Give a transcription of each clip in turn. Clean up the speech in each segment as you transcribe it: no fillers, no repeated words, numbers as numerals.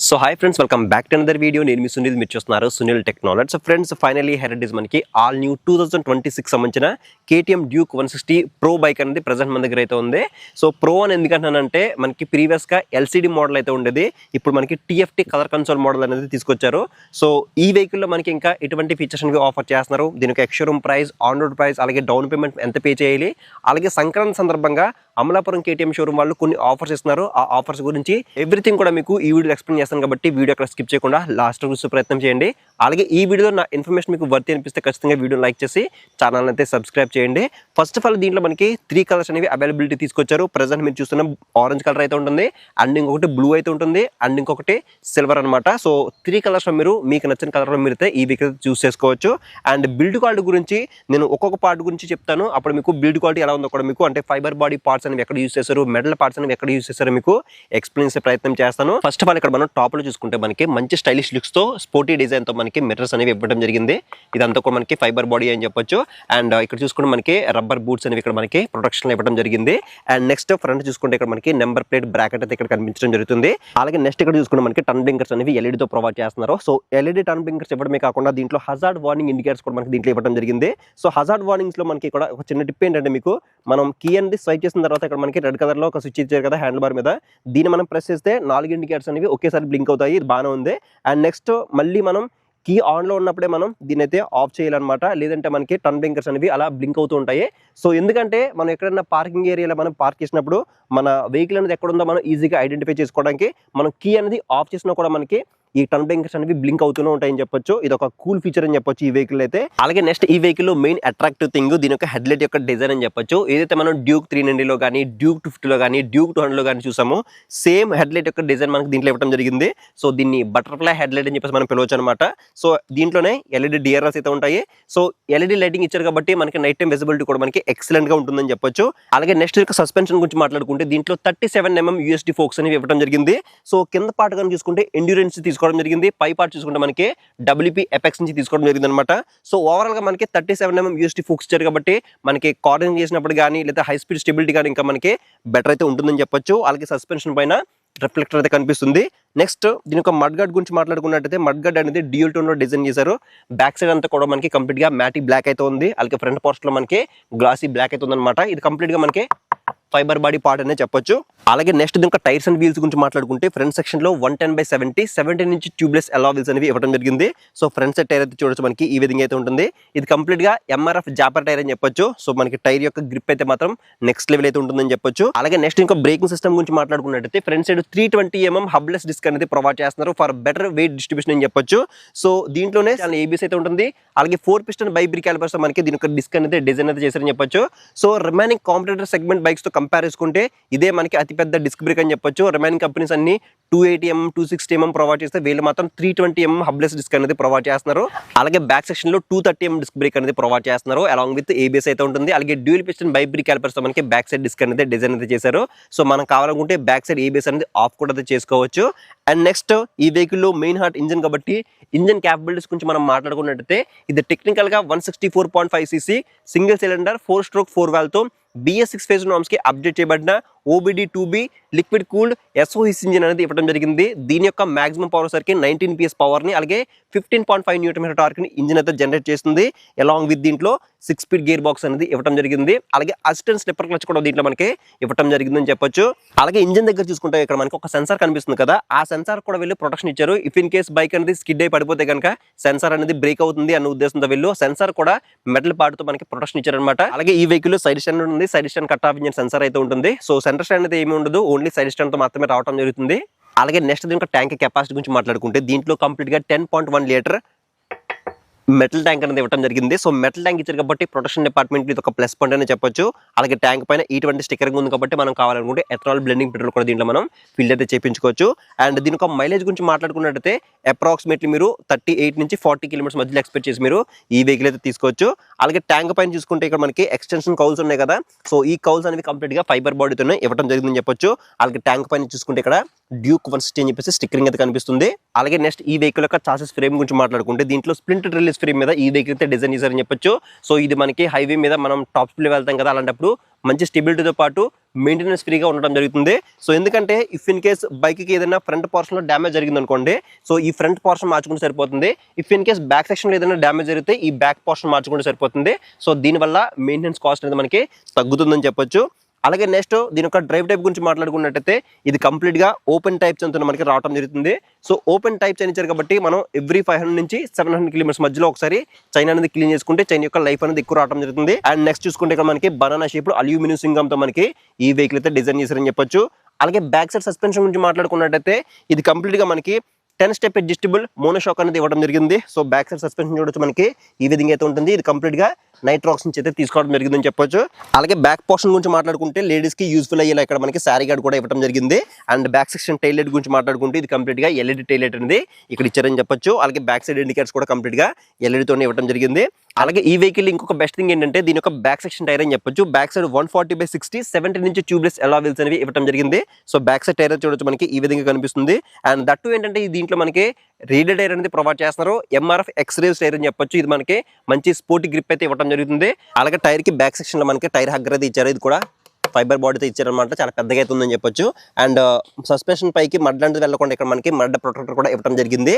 So hi friends, welcome back to another video. నేను మీ సునీల్, మీరు చూస్తున్నారు Sunil technology. So friends, finally heritage మనకి all new 2026 సంబంధించిన KTM డ్యూక్ 160 ప్రో బైక్ అనేది present మన దగ్గర అయితే ఉంది. సో ప్రో అని ఎందుకంటానంటే మనకి ప్రీవియస్గా LCD మోడల్ అయితే ఉండేది, ఇప్పుడు మనకి TFT కలర్ కన్సోల్ మోడల్ అనేది తీసుకొచ్చారు. సో ఈ వెహికల్లో మనకి ఇంకా ఎటువంటి ఫీచర్స్ అనేవి ఆఫర్ చేస్తున్నారు, దీనికి ex-showroom price, on road price, అలాగే డౌన్ పేమెంట్ ఎంత పే చేయాలి, అలాగే సంక్రాంతి సందర్భంగా అమలాపురం KTM షోరూమ్ వాళ్ళు కొన్ని ఆఫర్స్ ఇస్తున్నారు. ఆ ఆఫర్స్ గురించి ఎవ్రీథింగ్ కూడా మీకు ఈ వీడియో ఎక్స్ప్లెయిన్ చేస్తాను కాబట్టి వీడియో అక్కడ స్కిప్ చేయకుండా లాస్ట్ చూసే ప్రయత్నం చేయండి. అలాగే ఈ వీడియోలో నా ఇన్ఫర్మేషన్ మీకు వర్త్ అనిపిస్తే ఖచ్చితంగా వీడియో లైక్ చేసి ఛానల్ అయితే సబ్స్క్రైబ్ చేయండి. ఫస్ట్ ఆఫ్ ఆల్ దీంట్లో మనకి 3 కలర్స్ అనేవి అవైలబిలిటీ తీసుకొచ్చారు. ప్రజెంట్ మీరు చూస్తున్న ఆరెంజ్ కలర్ అయితే ఉంటుంది, అండ్ ఇంకొకటి బ్లూ అయితే ఉంటుంది, అండ్ ఇంకొకటి సిల్వర్ అనమాట. సో 3 కలర్స్లో మీరు మీకు నచ్చిన కలర్లో మీరు అయితే ఈ వెహికల్ చూస్ చేసుకోవచ్చు. అండ్ బిల్డ్ క్వాలిటీ గురించి నేను ఒక్కొక్క పార్ట్ గురించి చెప్తాను, అప్పుడు మీకు బిల్డ్ క్వాలిటీ ఎలా ఉందో కూడా మీకు, అంటే ఫైబర్ బాడీ పార్ట్స్ అనేవి ఎక్కడ యూస్ చేశారు, మెటల్ పార్ట్స్ అనేవి ఎక్కడ యూస్ చేశారు మీకు ఎక్స్ప్లెయిన్ చేసే ప్రయత్నం చేస్తాను. ఫస్ట్ ఆఫ్ ఆల్ ఇక్కడ మనం టాప్ లో చూసుకుంటే మనకి మంచి స్టైలిష్ లుక్స్ తో స్పోర్టీ డిజైన్ తో మనకి మిర్రర్స్ అనేవి ఇవ్వడం జరిగింది. ఇదంతా కూడా మనకి ఫైబర్ బాడీ అని చెప్పొచ్చు. అండ్ ఇక్కడ చూసుకుంటే మనకి రబ్బర్ బూట్స్ అనేవి ఇక్కడ మనకి ప్రొటెక్షన్ ఇవ్వడం జరిగింది. అండ్ నెక్స్ట్ ఫ్రంట్ చూసుకుంటే ఇక్కడ మనకి నెంబర్ ప్లేట్ బ్రాకెట్ అయితే ఇక్కడ కనిపించడం జరుగుతుంది. అలాగే నెక్స్ట్ ఇక్కడ చూసుకుంటే మనకి టర్న్ బ్లింకర్స్ అనేవి LED తో ప్రొవైడ్ చేస్తున్నారు. సో LED టర్న్ బ్లింకర్స్ ఇవ్వడమే కాకుండా దీంట్లో హజార్డ్ వార్నింగ్ ఇండికేటర్స్ కూడా మనకి దీంట్లో ఇవ్వడం జరిగింది. సో హజార్డ్ వార్నింగ్స్ లో మనకి ఇక్కడ ఒక చిన్న టిప్ ఏంటంటే, మీకు మనం కీ అనేది స్వైప్ చేసిన తర్వాత ఇక్కడ మనకి రెడ్ కలర్ లో ఒక స్విచ్ ఇచ్చారు కదా హ్యాండిల్ బార్ మీద, దీన్ని మనం ప్రెస్ చేస్తే 4 ఇండికేటర్స్ అనేవి ఒకేసారి బ్లింక్ అవుతాయి. ఇది బాగానే ఉంది. అండ్ నెక్స్ట్ మళ్ళీ మనం కీ ఆన్లో ఉన్నప్పుడే మనం దీన్ని అయితే ఆఫ్ చేయాలన్నమాట, లేదంటే మనకి టర్న్ బ్లింకర్స్ అనేవి అలా బ్లింక్ అవుతూ ఉంటాయి. సో ఎందుకంటే మనం ఎక్కడైనా పార్కింగ్ ఏరియాలో మనం పార్క్ చేసినప్పుడు మన వెహికల్ అనేది ఎక్కడ ఉందో మనం ఈజీగా ఐడెంటిఫై చేసుకోవడానికి మనం కీ అనేది ఆఫ్ చేసినా కూడా మనకి ఈ టర్న్ బ్లింకర్స్ అనేవి బ్లింక్ అవుతూనే ఉంటాయని చెప్పొచ్చు. ఇది ఒక కూల్ ఫీచర్ అని చెప్పొచ్చు ఈ వెహికల్ అయితే. అలాగే నెక్స్ట్ ఈ వెహికల్ లో మెయిన్ అట్రాక్టివ్ థింగ్ దీని యొక్క హెడ్ లైట్ యొక్క డిజైన్ అని చెప్పొచ్చు. ఏదైతే మనం డ్యూక్ 390 లో కానీ, డ్యూక్ 250 లో కానీ, డ్యూక్ 200 లో కానీ చూసాము, సేమ్ హెడ్ లైట్ యొక్క డిజైన్ మనకి దీంట్లో ఇవ్వడం జరిగింది. సో దీన్ని బటర్ఫ్లై హెడ్ లైట్ అని చెప్పేసి మనం పిలవచ్చు అనమాట. సో దీంట్లోనే LED DRLs అయితే ఉంటాయి. సో LED లైటింగ్ ఇచ్చారు కాబట్టి మనకి నైట్ టైం విజిబిలిటీ కూడా మనకి ఎక్సలెంట్ గా ఉంటుందని చెప్పొచ్చు. అలాగే నెక్స్ట్ యొక్క సస్పెన్షన్ గురించి మాట్లాడుకుంటే దీంట్లో 37mm USD ఫోక్స్ అనేవి ఇవ్వడం జరిగింది. సో కింద పార్ట్ కానీ చూసుకుంటే ఎండ్యూరెన్స్ తీసుకోవడం జరిగింది, పై పార్ట్ చూసుకుంటే మనకి WP ఎపెక్స్ నుంచి తీసుకోవడం జరిగింది అనమాట. సో ఓవరాల్ గా మనకి 37mm USD ఫోక్స్ ఇచ్చారు కాబట్టి మనకి కార్డింగ్ చేసినప్పుడు కానీ లేదా హై స్పీడ్ స్టెబిలిటీ కానీ ఇంకా మనకి బెటర్ అయితే ఉంటుందని చెప్పొచ్చు. అలాగే సస్పెన్షన్ పైన రిఫ్లెక్టర్ అయితే కనిపిస్తుంది. నెక్స్ట్ దీని యొక్క మడ్ గార్డ్ గురించి మాట్లాడుకున్నట్టయితే మడ్ గార్డ్ అనేది డ్యూయల్ టోన్ లో డిజైన్ చేశారు. బ్యాక్ సైడ్ అంతా కూడా మనకి కంప్లీట్ గా మ్యాటీ బ్లాక్ అయితే ఉంది. అలాగే ఫ్రంట్ పోర్షన్ లో మనకి గ్లాసీ బ్లాక్ అయితే ఉందన్నమాట. ఇది కంప్లీట్ గా మనకి ఫైబర్ బాడీ పార్ట్ అనే చెప్పొచ్చు. అలాగే నెక్స్ట్ దీని టైర్స్ అండ్ వీల్స్ గురించి మాట్లాడుకుంటే ఫ్రంట్ సెక్షన్ లో 110/70 నుంచి ట్యూబ్లెస్ అలా వీల్స్ అనేవి ఇవ్వడం జరిగింది. సో ఫ్రంట్ సైడ్ టైర్ అయితే చూడొచ్చు మనకి ఈ విధంగా అయితే ఉంటుంది. ఇది కంప్లీట్ గా MRF జాపర్ టైర్ అని చెప్పొచ్చు. సో మనకి టైర్ యొక్క గ్రిప్ అయితే మాత్రం నెక్స్ట్ లెవెల్ అయితే ఉంటుందని చెప్పొచ్చు. అలాగే నెక్స్ట్ ఇంకా బ్రేకింగ్ సిస్టమ్ గురించి మాట్లాడుకున్నట్టయితే ఫ్రంట్ సైడ్ 320mm హబ్లెస్ డిస్క్ అనేది ప్రొవైడ్ చేస్తున్నారు ఫర్ బెటర్ వెయిట్ డిస్ట్రిబ్యూషన్ అని చెప్పొచ్చు. సో దీంట్లోనే ABS అయితే ఉంటుంది. అలాగే 4 పిస్టన్ బై బ్రేక్ క్యాలిపర్స్ మనకి దీని యొక్క డిస్క్ అనేది డిజైన్ అయితే చేశారని చెప్పొచ్చు. So remaining competitor segment bikes తో కంపేర్ చేసుకుంటే ఇదే మనకి అతిపెద్ద డిస్క్ బ్రేక్ అని చెప్పొచ్చు. రిమైనింగ్ కంపెనీస్ అన్ని 280mm 260mm ప్రొవైడ్ చేస్తే వీళ్ళు మాత్రం 320mm హబ్లెస్ డిస్క్ అనేది ప్రొవైడ్ చేస్తున్నారు. అలాగే బ్యాక్ సెక్షన్ లో 230mm డిస్క్ బ్రేక్ అనేది ప్రొవైడ్ చేస్తున్నారు. అలాంగ్ విత్ ABS అయితే ఉంటుంది. అలాగే dual piston by break callipers తో మనకి బ్యాక్ సైడ్ డిస్క్ అనేది డిజైన్ అయితే చేశారు. సో మనం కావాలనుకుంటే బ్యాక్ సైడ్ ABS అనేది ఆఫ్ కూడా అయితే చేసుకోవచ్చు. అండ్ నెక్స్ట్ ఈ వెహికల్ లో మెయిన్ హార్ట్ ఇంజిన్ కాబట్టి ఇంజిన్ క్యాపబిలిటీస్ గురించి మనం మాట్లాడుకున్నట్టయితే ఇది టెక్నికల్ గా 164.5cc single cylinder 4-stroke 4 valve తో BS6 ఫేజ్ నార్మ్స్ కి అప్డేట్ చేయబడిన OBD2B liquid cooled SOHC engine అనేది ఇవ్వడం జరిగింది. దీని యొక్క మాక్సిమం పవర్ సరికి 19 PS పవర్ ని, అలాగే 15.5 Nm టార్క్ ని ఇంజిన్ అయితే జనరేట్ చేస్తుంది. అలాంగ్ విత్ దీంట్లో 6 స్పీడ్ గేర్ బాక్స్ అనేది ఇవ్వడం జరిగింది. అలాగే అసిస్టెంట్ స్లిప్పర్ క్లచ్ కూడా దీంట్లో మనకి ఇవ్వడం జరిగిందని చెప్పొచ్చు. అలాగే ఇంజిన్ దగ్గర చూసుకుంటే ఇక్కడ మనకి ఒక సెన్సార్ కనిపిస్తుంది కదా, ఆ సెన్సార్ కూడా వెళ్ళి ప్రొటెక్షన్ ఇచ్చారు. ఇఫ్ ఇన్ కేస్ బైక్ అనేది స్కిడ్ అయి పడిపోతే కనుక సెన్సార్ అనేది బ్రేక్ అవుతుంది అన్న ఉద్దేశంతో వీళ్ళు సెన్సార్ కూడా మెటల్ పార్ట్ తో మనకి ప్రొటెక్షన్ ఇచ్చారనమాట. అలాగే ఈ వెహికల్ సైడ్ స్టాండ్ ఉంది, side stand cut off engine sensor అయితే ఉంటుంది. సో సెంటర్ స్టాండ్ అయితే ఏమి ఉండదు, ఓన్లీ సైడ్ స్టాండ్ తో మాత్రమే రావడం జరుగుతుంది. అలాగే నెక్స్ట్ దీని ట్యాంక్ కెపాసిటీ గురించి మాట్లాడుకుంటే దీంట్లో కంప్లీట్ గా 10.1 లీటర్ మెటల్ ట్యాంక్ అనేది ఇవ్వడం జరిగింది. సో మెటల్ ట్యాంక్ ఇచ్చారు కాబట్టి ప్రొటెక్షన్ డిపార్ట్మెంట్ ఇది ఒక ప్లస్ పాయింట్ అని చెప్పొచ్చు. అలాగే ట్యాంక్ పైన E20 స్టిక్కరింగ్ ఉంది కాబట్టి మనం కావాలనుకుంటే ఎథనాల్ బ్లెండింగ్ పెట్రోల్ కూడా దీంట్లో మనం ఫిల్ అయితే చేయించుకోవచ్చు. అండ్ దీని ఒక మైలేజ్ గురించి మాట్లాడుకున్నట్టయితే అప్రాక్సిమేట్లీ మీరు 38 నుంచి 40 కిలోమీటర్స్ మధ్యలో ఎక్స్పెక్ట్ చేసి మీరు ఈ వెహికల్ అయితే తీసుకోవచ్చు. అలాగే ట్యాంక్ పైన చూసుకుంటే ఇక్కడ మనకి ఎక్స్టెన్షన్ కౌల్స్ ఉన్నాయి కదా, సో ఈ కౌల్స్ అనేవి కంప్లీట్ గా ఫైబర్ బాడీతోనే ఇవ్వడం జరిగిందని చెప్పొచ్చు. అలాగే ట్యాంక్ పైన చూసుకుంటే ఇక్కడ డ్యూక్ 160 అని చెప్పేసి స్టిక్కరింగ్ అయితే కనిపిస్తుంది. అలాగే నెక్స్ట్ ఈ వెహికల్ యొక్క చాసెస్ ఫ్రేమ్ గురించి మాట్లాడుకుంటే దీంట్లో స్ప్లింటెడ్ రిలీజ్ ఫ్రేమ్ మీద ఈ వెహికల్ అయితే డిజైన్ చేశారని చెప్పొచ్చు. సో ఇది మనకి హైవే మీద మనం టాప్ స్పీడ్ వెళ్తాం కదా, అలాంటప్పుడు మంచి స్టెబిలిటీతో పాటు మెయింటెనెన్స్ ఫ్రీగా ఉండడం జరుగుతుంది. సో ఎందుకంటే ఇఫ్ ఇన్ కేస్ బైక్కి ఏదైనా ఫ్రంట్ పోర్షన్లో డ్యామేజ్ జరిగింది అనుకోండి, సో ఈ ఫ్రంట్ పోర్షన్ మార్చుకుంటే సరిపోతుంది. ఇఫ్ ఇన్ కేస్ బ్యాక్ సెక్షన్లో ఏదైనా డ్యామేజ్ జరిగితే ఈ బ్యాక్ పోర్షన్ మార్చుకుంటే సరిపోతుంది. సో దీనివల్ల మెయింటెనెన్స్ కాస్ట్ అనేది మనకి తగ్గుతుందని చెప్పొచ్చు. అలాగే నెక్స్ట్ దీని యొక్క డ్రైవ్ టైప్ గురించి మాట్లాడుకున్నట్టయితే ఇది కంప్లీట్గా ఓపెన్ టైప్స్ అంతా మనకి రావడం జరుగుతుంది. సో ఓపెన్ టైప్స్ అని ఇచ్చారు కాబట్టి మనం ఎవ్రీ 500 నుంచి 700 కిలోమీటర్స్ మధ్యలో ఒకసారి చైన్ అనేది క్లీన్ చేసుకుంటే చైన్ యొక్క లైఫ్ అనేది ఎక్కువ రావడం జరుగుతుంది. అండ్ నెక్స్ట్ చూసుకుంటే ఇక్కడ మనకి బనానా షేప్ అల్యూమినియం సింగంతో మనకి ఈ వెహికల్ అయితే డిజైన్ చేశారని చెప్పొచ్చు. అలాగే బ్యాక్ సైడ్ సస్పెన్షన్ గురించి మాట్లాడుకున్నట్టయితే ఇది కంప్లీట్గా మనకి 10 స్టెప్ అడ్జస్టబుల్ మోనోషాక్ అనేది ఇవ్వడం జరిగింది. సో బ్యాక్ సైడ్ సస్పెన్షన్ చూడొచ్చు మనకి ఈ విధంగా అయితే ఉంటుంది. ఇది కంప్లీట్గా నైట్రాక్స్ నుంచి అయితే తీసుకోవడం జరిగిందని చెప్పొచ్చు. అలాగే బ్యాక్ పోర్షన్ గురించి మాట్లాడుకుంటే లేడీస్కి యూస్ఫుల్ అయ్యేలా ఇక్కడ మనకి శారీ గార్డ్ కూడా ఇవ్వడం జరిగింది. And back section tail light గురించి మాట్లాడుకుంటే ఇది కంప్లీట్గా ఎల్ఈడి టైల్ లైట్ అనేది ఇక్కడ ఇచ్చారని చెప్పొచ్చు. అలాగే బ్యాక్ సైడ్ ఇండికేటర్స్ కూడా కంప్లీట్గా ఎల్ఈడితోనే ఇవ్వడం జరిగింది. అలాగే ఈ వెహికల్ ఇంకొక బెస్ట్ థింగ్ ఏంటంటే దీని యొక్క బ్యాక్ సెక్షన్ టైర్ అని చెప్పొచ్చు. బ్యాక్ సైడ్ 140/60 70 నుంచి ట్యూబ్లెస్ ఎలా వీల్స్ అనేవి ఇవ్వడం జరిగింది. సో బ్యాక్ సైడ్ టైర్ చూడొచ్చు మనకి ఈ విధంగా కనిపిస్తుంది. అండ్ దట్టు ఏంటంటే దీంట్లో మనకి రీడర్ టైర్ అనేది ప్రొవైడ్ చేస్తున్నారు. ఎంఆర్ఎఫ్ ఎక్స్రేస్ టైర్ అని చెప్పొచ్చు. ఇది మనకి మంచి స్పోర్టీ గ్రిప్ అయితే ఇవ్వడం జరుగుతుంది. అలాగే టైర్ కి బ్యాక్ సెక్షన్ లో మనకి టైర్ హగ్గర్ అయితే ఇచ్చారు. ఇది కూడా ఫైబర్ బాడీతో ఇచ్చారనమాట. చాలా పెద్దగా అయితే ఉందని చెప్పొచ్చు. అండ్ సస్పెన్షన్ పైకి మడ్ లాంటిది వెళ్ళకుండా ఇక్కడ మనకి మడ్ ప్రొటెక్టర్ కూడా ఇవ్వడం జరిగింది.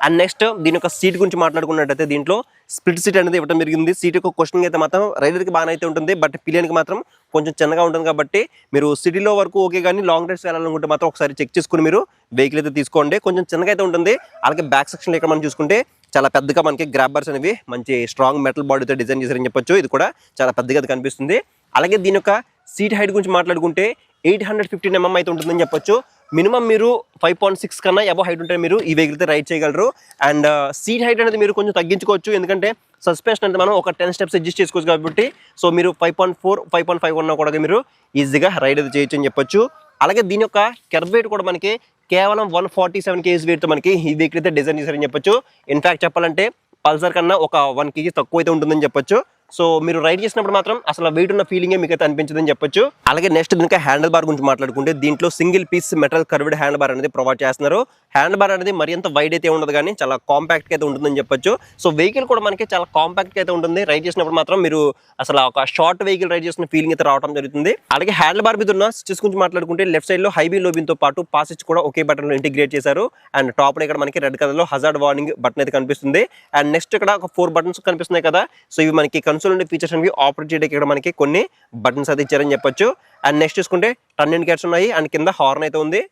అండ్ నెక్స్ట్ దీని యొక్క సీట్ గురించి మాట్లాడుకున్నట్టయితే దీంట్లో స్ప్లిట్ సీట్ అనేది ఇవ్వడం జరిగింది. సీట్ యొక్క క్వశ్చన్ అయితే మాత్రం రైడర్కి బాగానే అయితే ఉంటుంది, బట్ పిలియన్కి మాత్రం కొంచెం చిన్నగా ఉంటుంది. కాబట్టి మీరు సిటీలో వరకు ఓకే, కానీ లాంగ్ డ్రైవ్స్ వెళ్ళాలనుకుంటే మాత్రం ఒకసారి చెక్ చేసుకుని మీరు వెహికల్ అయితే తీసుకోండి. కొంచెం చిన్నగా అయితే ఉంటుంది. అలాగే బ్యాక్ సెక్షన్లో ఇక్కడ మనం చూసుకుంటే చాలా పెద్దగా మనకి గ్రాబర్స్ అనేవి మంచి స్ట్రాంగ్ మెటల్ బాడీతో డిజైన్ చేశారని చెప్పొచ్చు. ఇది కూడా చాలా పెద్దగా కనిపిస్తుంది. అలాగే దీని యొక్క సీట్ హైట్ గురించి మాట్లాడుకుంటే 815 mm అయితే ఉంటుందని చెప్పొచ్చు. మినిమం మీరు 5.6 కన్నా అబవ్ హైట్ ఉంటే మీరు ఈ వెహికల్ అయితే రైడ్ చేయగలరు. అండ్ సీట్ హైట్ అనేది మీరు కొంచెం తగ్గించుకోవచ్చు, ఎందుకంటే సస్పెన్షన్ అంటే మనం ఒక 10 స్టెప్స్ అడ్జస్ట్ చేసుకోవచ్చు కాబట్టి. సో మీరు 5.4, 5.5 ఉన్నా కూడా మీరు ఈజీగా రైడ్ అయితే చేయొచ్చు అని చెప్పొచ్చు. అలాగే దీని యొక్క కెర్బ్ వెయిట్ కూడా మనకి కేవలం 147 kg వెయిట్తో మనకి ఈ వెహికల్ అయితే డిజైన్ చేశారని చెప్పొచ్చు. ఇన్ఫాక్ట్ చెప్పాలంటే పల్సర్ కన్నా ఒక 1 kg తక్కువ అయితే ఉంటుందని చెప్పొచ్చు. సో మీరు రైడ్ చేసినప్పుడు మాత్రం అసలు వెయిట్ ఉన్న ఫీలింగే మీకు అయితే అనిపించదని చెప్పొచ్చు. అలాగే నెక్స్ట్ దీనికి హ్యాండిల్ బార్ గురించి మాట్లాడుకుంటే దీంట్లో single piece metal curved handle bar అనేది ప్రొవైడ్ చేస్తున్నారు. హ్యాండిల్ బార్ అనేది మరింత వైడ్ అయితే ఉండదు, కానీ చాలా కాంపాక్ట్గా అయితే ఉంటుందని చెప్పొచ్చు. సో వెహికల్ కూడా మనకి చాలా కాంపాక్ట్గా అయితే ఉంటుంది. రైడ్ చేసినప్పుడు మాత్రం మీరు అసలు ఒక షార్ట్ వెహికల్ రైడ్ చేసిన ఫీలింగ్ అయితే రావడం జరుగుతుంది. అలాగే హ్యాండిల్ బార్ మీద ఉన్న స్విచెస్ గురించి మాట్లాడుకుంటే లెఫ్ట్ సైడ్ లో హైబీ లోబిన్తో పాటు పాస్ స్విచ్ కూడా ఒకే బటన్ లో ఇంటిగ్రేట్ చేశారు. అండ్ టాప్ లో ఇక్కడ మనకి రెడ్ కలర్ లో హజార్డ్ వార్నింగ్ బటన్ అయితే కనిపిస్తుంది. అండ్ నెక్స్ట్ ఇక్కడ ఒక 4 బటన్స్ కనిపిస్తున్నాయి కదా. సో ఇవి మనకి కన్సోల్ ఉండే ఫీచర్స్ అనేవి ఆపరేట్ చేయడానికి ఇక్కడ మనకి కొన్ని బటన్స్ అయితే ఇచ్చారని చెప్పొచ్చు. అండ్ నెక్స్ట్ చూసుకుంటే టర్న్ ఇండికేటర్స్ ఉన్నాయి. అండ్ కింద హార్న్ అయితే ఉంది.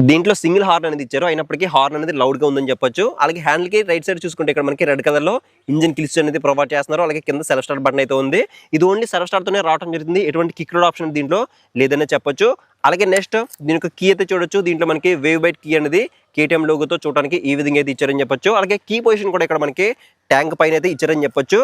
దీంట్లో సింగిల్ హార్న్ అనేది ఇచ్చారు, అయినప్పటికీ హార్న్ అనేది లౌడ్ గా ఉందని చెప్పొచ్చు. అలాగే హ్యాండిల్ కి రైట్ సైడ్ చూసుకుంటే ఇక్కడ మనకి రెడ్ కలర్ లో ఇంజిన్ కిల్స్ అనేది ప్రొవైడ్ చేస్తున్నారు. అలాగే కింద సెల్ఫ్ స్టార్ట్ బటన్ అయితే ఉంది. ఇది ఓన్లీ సెల్ఫ్ స్టార్ట్ తోనే రావడం జరుగుతుంది, ఎటువంటి కిక్ రోడ్ ఆప్షన్ దీంట్లో లేదనే చెప్పొచ్చు. అలాగే నెక్స్ట్ దీని యొక్క కీ అయితే చూడొచ్చు. దీంట్లో మనకి వేవ్ బైట్ కీ అనేది KTM లోగోతో చూడడానికి ఈ విధంగా అయితే ఇచ్చారని చెప్పొచ్చు. అలాగే కీ పొజిషన్ కూడా ఇక్కడ మనకి ట్యాంక్ పైన అయితే ఇచ్చారని చెప్పొచ్చు.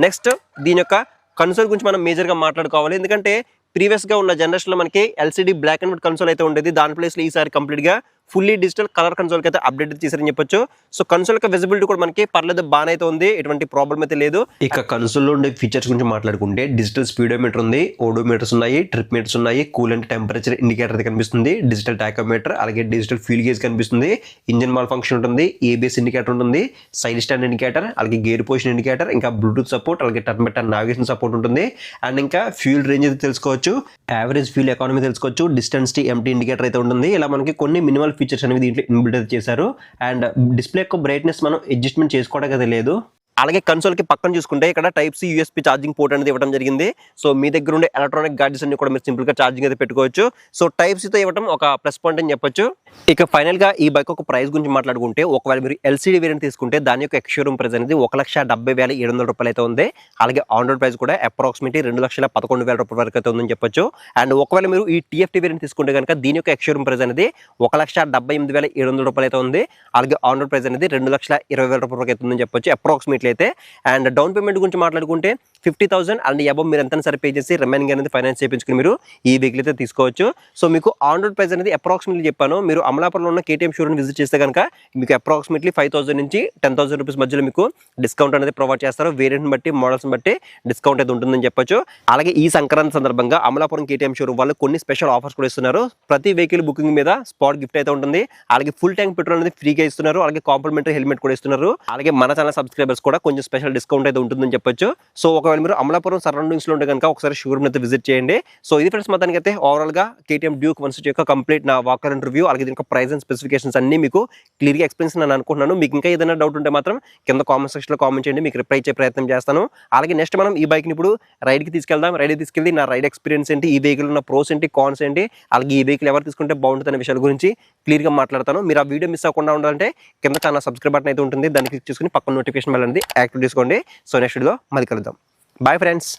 నెక్స్ట్ దీని యొక్క కన్సోల్ గురించి మనం మేజర్ గా మాట్లాడుకోవాలి, ఎందుకంటే ప్రీవియస్ గా ఉన్న జనరేషన్ లో మనకి LCD black and white console అయితే ఉండేది. దాని ప్లేస్ లో ఈసారి కంప్లీట్ గా ఫుల్లీ డిజిటల్ కలర్ కన్సోల్ అయితే అప్డేట్ చేశారని చెప్పొచ్చు. సో కన్సోల్ యొక్క విజిబిలిటీ కూడా మనకి పర్లేదు, బాగానే అయితే ఉంది, ఎటువంటి ప్రాబ్లం అయితే లేదు. ఇక కన్సోల్ లో ఉండే ఫీచర్స్ గురించి మాట్లాడుకుంటే డిజిటల్ స్పీడోమీటర్ ఉంది, ఓడోమీటర్స్ ఉన్నాయి, ట్రిప్ మీటర్స్ ఉన్నాయి, కూలెంట్ టెంపరేచర్ ఇండికేటర్ అయితే కనిపిస్తుంది, డిజిటల్ టాకోమీటర్, అలాగే డిజిటల్ ఫ్యూల్ గేజ్ కనిపిస్తుంది, ఇంజిన్ మాల్ ఫంక్షన్ ఉంటుంది, ABS ఇండికేటర్ ఉంటుంది, సైడ్ స్టాండ్ ఇండికేటర్, అలాగే గేర్ పొజిషన్ ఇండికేటర్, ఇంకా బ్లూటూత్ సపోర్ట్, అలాగే turn by turn navigation support ఉంటుంది. అండ్ ఇంకా ఫ్యూల్ రేంజ్ అయితే తెలుసుకోవచ్చు, యావరేజ్ ఫ్యూల్ ఎకానమీ తెలుసుకోవచ్చు, డిస్టెన్స్ టీ ఎంటీ ఇండికేటర్ అయితే ఉంటుంది. ఇలా మనకి కొన్ని మినిమల్ ఫీచర్స్ అనేవి దీంట్లో ఇన్బిల్ట్ అయితే చేశారు. అండ్ డిస్ప్లే యొక్క బ్రైట్నెస్ మనం అడ్జస్ట్మెంట్ చేసుకోవడానికి అయితే లేదు. అలాగే కన్సోల్ కి పక్కన చూసుకుంటే ఇక్కడ Type-C USB ఛార్జింగ్ పోర్ట్ అనేది ఇవ్వడం జరిగింది. సో మీ దగ్గర ఉండే ఎలక్ట్రానిక్ గాడ్జెట్స్ అన్ని కూడా మీరు సింపుల్ గా ఛార్జింగ్ అయితే పెట్టుకోవచ్చు. సో Type-C తో ఇవ్వడం ఒక ప్లస్ పాయింట్ అని చెప్పొచ్చు. ఇక ఫైనల్ గా ఈ బైక్ ఒక ప్రైస్ గురించి మాట్లాడుకుంటే ఒకవేళ మీరు LCD వేరియంట్ తీసుకుంటే దాని యొక్క ఎక్స్షోరూమ్ ప్రైస్ అనేది 1,70,700 రూపాయలు అయితే ఉంది. అలాగే ఆన్ రోడ్ ప్రైస్ కూడా అప్రాక్సిమేట్లీ 2,11,000 రూపాయల వరకు అయితే ఉందని చెప్పొచ్చు. అండ్ ఒకవేళ మీరు ఈ TFT వేరియంట్ తీసుకుంటే కనుక దీని యొక్క ఎక్స్షోరూమ్ ప్రైస్ అనేది 1,78,700 రూపాయలు అయితే ఉంది. అలాగే ఆన్ రోడ్ ప్రైస్ అనేది 2,20,000 రూపాయల వరకు అయితే ఉందని చెప్పొచ్చు అప్రాక్సిమేట్లీ అయితే. అండ్ డౌన్ పేమెంట్ గురించి మాట్లాడుకుంటే 50,000 అండ్ అబవ్ మీరు ఎంత సరే పే చేసి రిమైనింగ్ అనేది ఫైనాన్స్ చేయించుకుని మీరు ఈ వెహికల్ అయితే తీసుకోవచ్చు. సో మీకు ఆన్ రోడ్ ప్రైస్ అనేది అప్రాక్సిమేట్లీ చెప్పాను, మీరు అమలాపురంలో ఉన్న KTM షోరూమ్ విజిట్ చేస్తే కనుక మీకు అప్రాక్సిమేట్లీ 5,000 నుంచి 10,000 రూపీస్ మధ్యలో మీకు డిస్కౌంట్ అనేది ప్రొవైడ్ చేస్తారు. వేరియంట్ బట్టి మోడల్స్ బట్టి డిస్కౌంట్ అయితే ఉంటుందని చెప్పొచ్చు. అలాగే ఈ సంక్రాంతి సందర్భంగా అమలాపురం KTM షోరూమ్ వాళ్ళు కొన్ని స్పెషల్ ఆఫర్స్ కూడా ఇస్తున్నారు. ప్రతి వెహికల్ బుకింగ్ మీద స్పాట్ గిఫ్ట్ అయితే ఉంటుంది. అలాగే ఫుల్ ట్యాంక్ పెట్రోల్ అనేది ఫ్రీగా ఇస్తున్నారు. అలాగే కాంప్లిమెంటరీ హెల్మెట్ కూడా ఇస్తున్నారు. అలాగే మన ఛానల్ సబ్స్క్రైబర్స్ కూడా కూడా కొంచెం స్పెషల్ డిస్కౌంట్ అయితే ఉంటుందని చెప్పొచ్చు. సో ఒకవేళ మీరు అమలాపురం సరౌండింగ్స్లో ఉంటే కనుక ఒకసారి షోరూమ్ అయితే విజిట్ చేయండి. సో ఇది ఫ్రెండ్స్ మొత్తానికి అయితే ఓవరాల్గా కేటీఎం డ్యూక్ 160 యొక్క కంప్లీట్ నా వాకర్ అండ్ రివ్యూ, అలాగే దీనికి ప్రైస్ అండ్ స్పెసిఫికేషన్స్ అన్ని మీకు క్లియర్గా ఎక్స్ప్లెయిన్ నేను అనుకుంటున్నాను. మీకు ఇంకా ఏదైనా డౌట్ ఉంటే మాత్రం కింద కామెంట్ సెక్షన్లో కామెంట్ చేయండి, మీకు రిప్లై ఇచ్చే ప్రయత్నం చేస్తాను. అలాగే నెక్స్ట్ మనం ఈ బైక్ని ఇప్పుడు రైడ్కి తీసుకెళ్దాం. రైడ్కి తీసుకెళ్ళి నా రైడ్ ఎక్స్పీరియన్స్ ఏంటి, ఈ వెహికల్ ఉన్న ప్రోస్ ఏంటి, కాన్స్ ఏంటి, అలాగే ఈ వెహికల్ ఎవరు తీసుకుంటే బాగుంటుంది అనే విషయాల గురించి క్లియర్గా మాట్లాడతాను. మీరు ఆ వీడియో మిస్ అవ్వకుండా ఉండాలంటే కింద ఛానల్ సబ్స్క్రైబ్ బటన్ అయితే ఉంటుంది, దాన్ని క్లిక్ చేసుకుని పక్కన నోటిఫికేషన్ బెల్ అనేది యాక్టివ్ చేసుకోండి. సో నెక్స్ట్ వీడియో మళ్ళీ కలుద్దాం. Bye friends.